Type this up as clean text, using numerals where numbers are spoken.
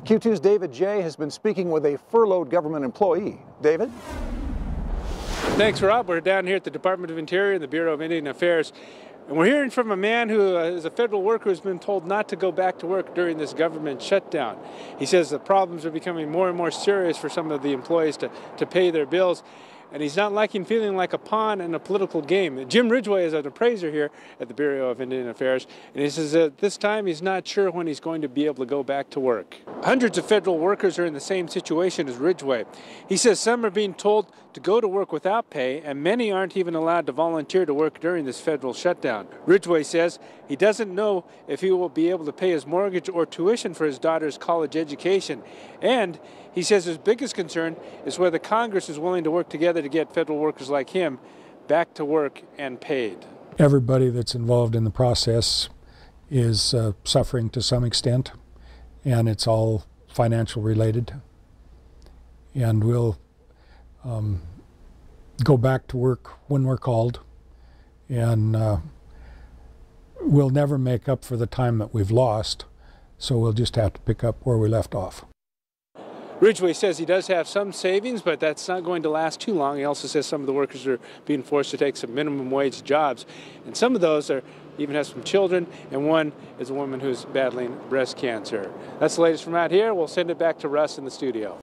Q2's David J. has been speaking with a furloughed government employee. David? Thanks, Rob. We're down here at the Department of Interior and the Bureau of Indian Affairs. And we're hearing from a man who is a federal worker who's been told not to go back to work during this government shutdown. He says the problems are becoming more and more serious for some of the employees to pay their bills. And he's not liking feeling like a pawn in a political game. Jim Ridgway is an appraiser here at the Bureau of Indian Affairs, and he says that this time he's not sure when he's going to be able to go back to work. Hundreds of federal workers are in the same situation as Ridgway. He says some are being told to go to work without pay, and many aren't even allowed to volunteer to work during this federal shutdown. Ridgway says he doesn't know if he will be able to pay his mortgage or tuition for his daughter's college education. And he says his biggest concern is whether Congress is willing to work together to get federal workers like him back to work and paid. Everybody that's involved in the process is suffering to some extent, and it's all financial related. And we'll go back to work when we're called, and we'll never make up for the time that we've lost, so we'll just have to pick up where we left off. Ridgway says he does have some savings, but that's not going to last too long. He also says some of the workers are being forced to take some minimum wage jobs, and some of those even have some children, and one is a woman who's battling breast cancer. That's the latest from out here. We'll send it back to Russ in the studio.